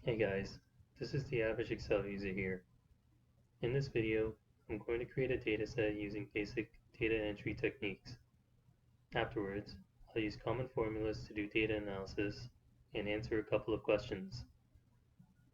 Hey guys, this is the average Excel user here. In this video, I'm going to create a dataset using basic data entry techniques. Afterwards, I'll use common formulas to do data analysis and answer a couple of questions.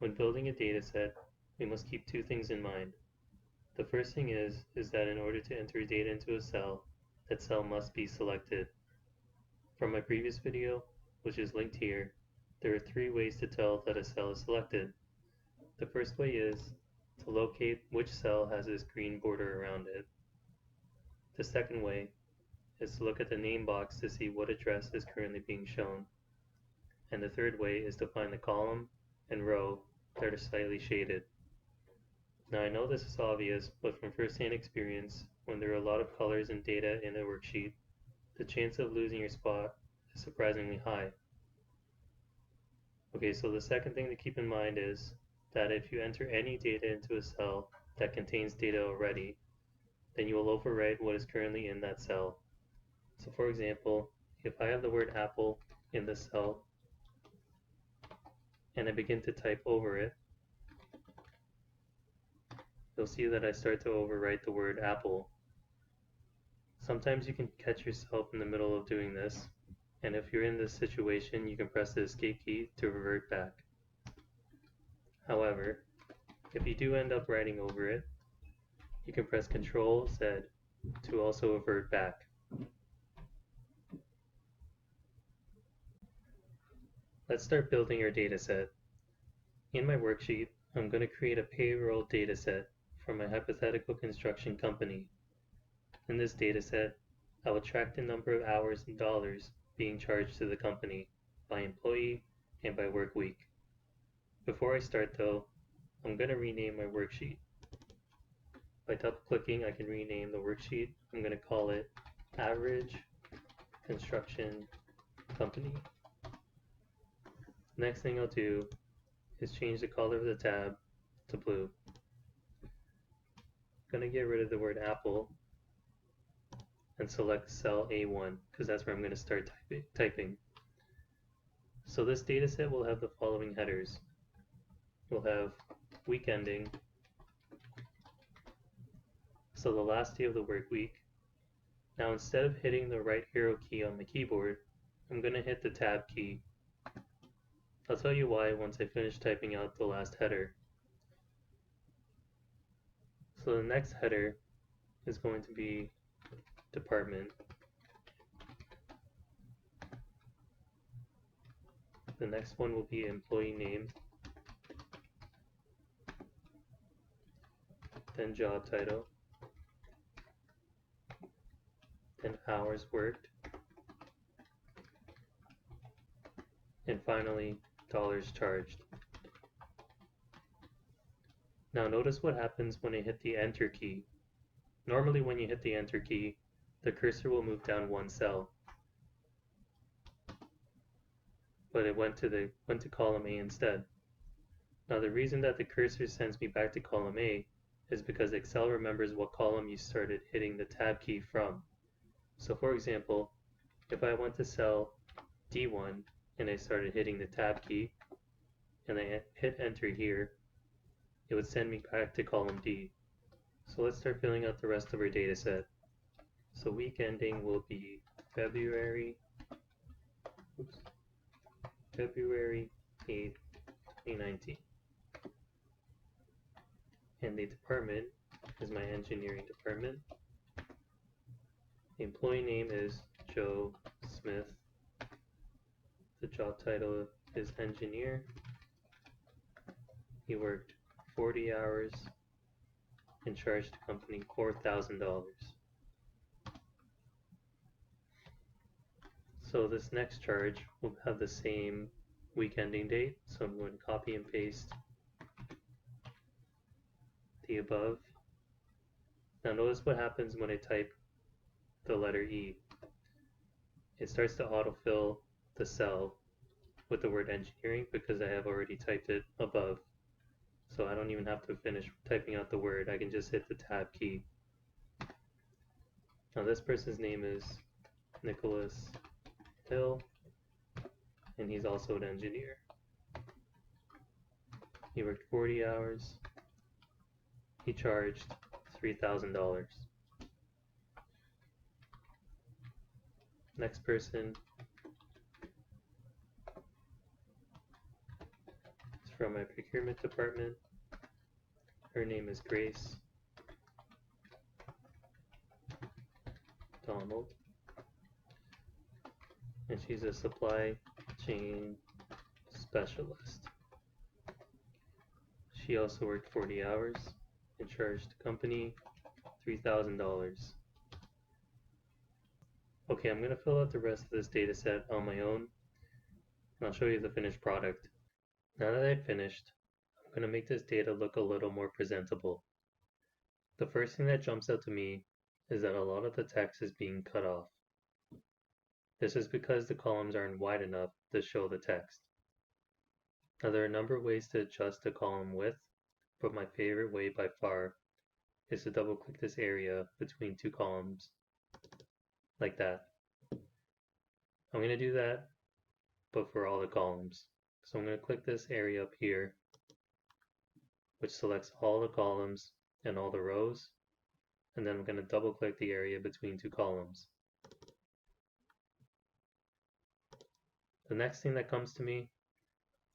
When building a dataset, we must keep two things in mind. The first thing is that in order to enter data into a cell, that cell must be selected. From my previous video, which is linked here, there are three ways to tell that a cell is selected. The first way is to locate which cell has this green border around it. The second way is to look at the name box to see what address is currently being shown. And the third way is to find the column and row that are slightly shaded. Now I know this is obvious, but from first-hand experience, when there are a lot of colors and data in a worksheet, the chance of losing your spot is surprisingly high. Okay, so the second thing to keep in mind is that if you enter any data into a cell that contains data already, then you will overwrite what is currently in that cell. So for example, if I have the word apple in the cell and I begin to type over it, you'll see that I start to overwrite the word apple. Sometimes you can catch yourself in the middle of doing this, and if you're in this situation, you can press the escape key to revert back. However, if you do end up writing over it, you can press Ctrl Z to also revert back. Let's start building our dataset. In my worksheet, I'm going to create a payroll dataset for my hypothetical construction company. In this dataset, I will track the number of hours in dollars being charged to the company by employee and by work week. Before I start though, I'm going to rename my worksheet. By double-clicking, I can rename the worksheet. I'm going to call it Average Construction Company. Next thing I'll do is change the color of the tab to blue. I'm going to get rid of the word apple and select cell A1 because that's where I'm going to start typing. So this dataset will have the following headers. We'll have week ending, so the last day of the work week. Now instead of hitting the right arrow key on the keyboard, I'm going to hit the tab key. I'll tell you why once I finish typing out the last header. So the next header is going to be department. The next one will be employee name, then job title, then hours worked, and finally dollars charged. Now notice what happens when I hit the enter key. Normally when you hit the enter key, the cursor will move down one cell. But it went to column A instead. Now the reason that the cursor sends me back to column A is because Excel remembers what column you started hitting the tab key from. So for example, if I went to cell D1 and I started hitting the tab key and I hit enter here, it would send me back to column D. So let's start filling out the rest of our data set. So week ending will be February 8th, 2019. And the department is my engineering department. The employee name is Joe Smith. The job title is engineer. He worked 40 hours and charged the company $4,000. So this next charge will have the same week ending date, so I'm going to copy and paste the above. Now notice what happens when I type the letter E. It starts to autofill the cell with the word engineering because I have already typed it above. So I don't even have to finish typing out the word, I can just hit the tab key. Now this person's name is Nicholas Hill, and he's also an engineer. He worked 40 hours. He charged $3,000. Next person is from my procurement department. Her name is Grace Donald, and she's a supply chain specialist. She also worked 40 hours and charged the company $3,000. Okay, I'm going to fill out the rest of this data set on my own, and I'll show you the finished product. Now that I've finished, I'm going to make this data look a little more presentable. The first thing that jumps out to me is that a lot of the text is being cut off. This is because the columns aren't wide enough to show the text. Now there are a number of ways to adjust the column width, but my favorite way by far is to double click this area between two columns, like that. I'm going to do that, but for all the columns. So I'm going to click this area up here, which selects all the columns and all the rows, and then I'm going to double click the area between two columns. The next thing that comes to me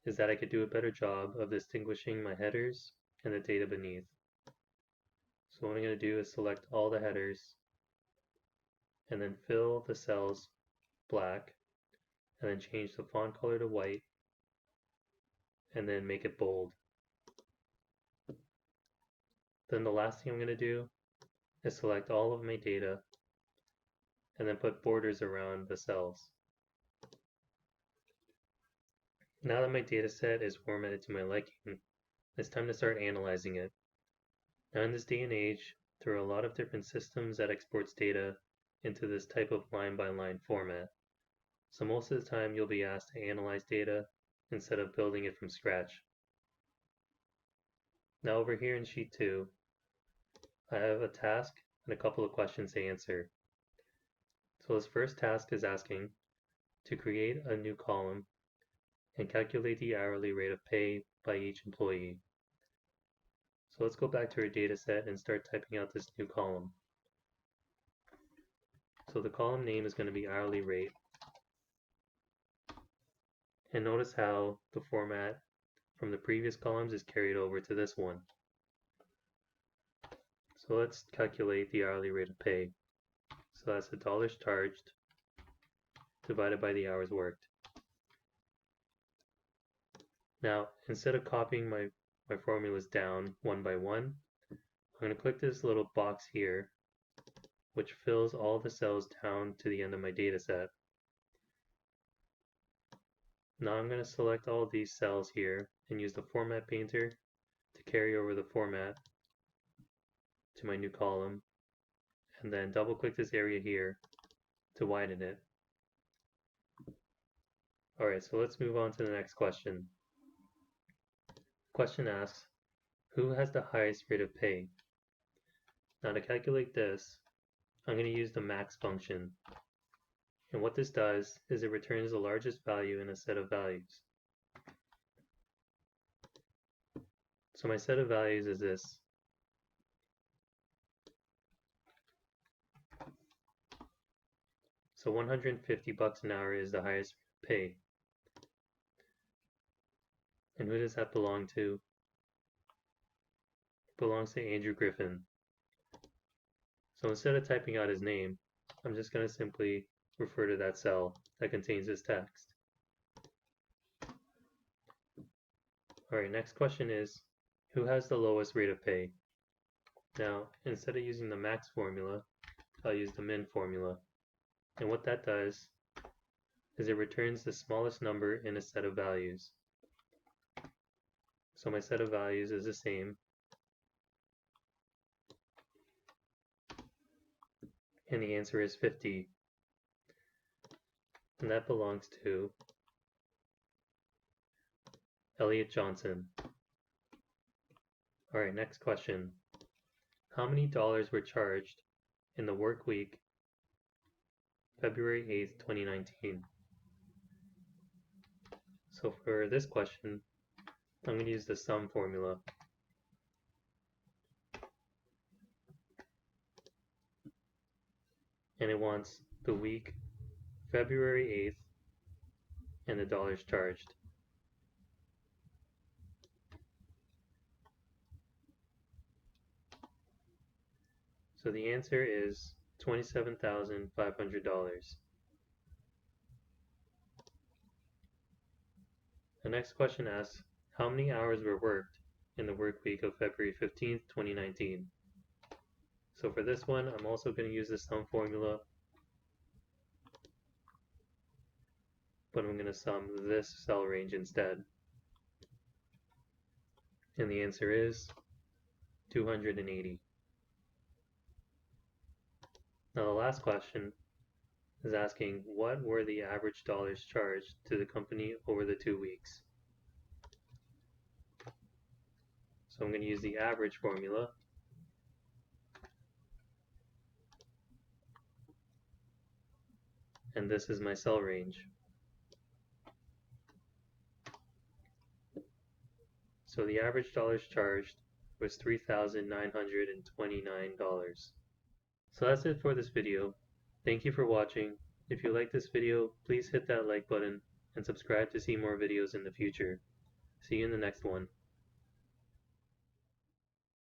is that I could do a better job of distinguishing my headers and the data beneath. So what I'm going to do is select all the headers and then fill the cells black and then change the font color to white and then make it bold. Then the last thing I'm going to do is select all of my data and then put borders around the cells. Now that my data set is formatted to my liking, it's time to start analyzing it. Now in this day and age, there are a lot of different systems that exports data into this type of line-by-line format. So most of the time you'll be asked to analyze data instead of building it from scratch. Now over here in sheet 2, I have a task and a couple of questions to answer. So this first task is asking to create a new column and calculate the hourly rate of pay by each employee. So let's go back to our data set and start typing out this new column. So the column name is going to be hourly rate. And notice how the format from the previous columns is carried over to this one. So let's calculate the hourly rate of pay. So that's the dollars charged divided by the hours worked. Now, instead of copying my formulas down one by one, I'm going to click this little box here, which fills all the cells down to the end of my data set. Now I'm going to select all of these cells here and use the format painter to carry over the format to my new column, and then double click this area here to widen it. Alright, so let's move on to the next question. Question asks, who has the highest rate of pay? Now to calculate this, I'm going to use the max function. And what this does is it returns the largest value in a set of values. So my set of values is this. So $150 an hour is the highest pay. And who does that belong to? It belongs to Andrew Griffin. So instead of typing out his name, I'm just going to simply refer to that cell that contains this text. Alright, next question is, who has the lowest rate of pay? Now, instead of using the max formula, I'll use the min formula. And what that does is it returns the smallest number in a set of values. So my set of values is the same. And the answer is 50. And that belongs to Elliot Johnson. Alright, next question. How many dollars were charged in the work week February 8th, 2019? So for this question, I'm going to use the sum formula. And it wants the week February 8th and the dollars charged. So the answer is $27,500. The next question asks, how many hours were worked in the work week of February 15th, 2019? So for this one, I'm also going to use the sum formula, but I'm going to sum this cell range instead. And the answer is 280. Now the last question is asking, what were the average dollars charged to the company over the 2 weeks? So I'm going to use the average formula. And this is my cell range. So the average dollars charged was $3,929. So that's it for this video. Thank you for watching. If you like this video, please hit that like button and subscribe to see more videos in the future. See you in the next one.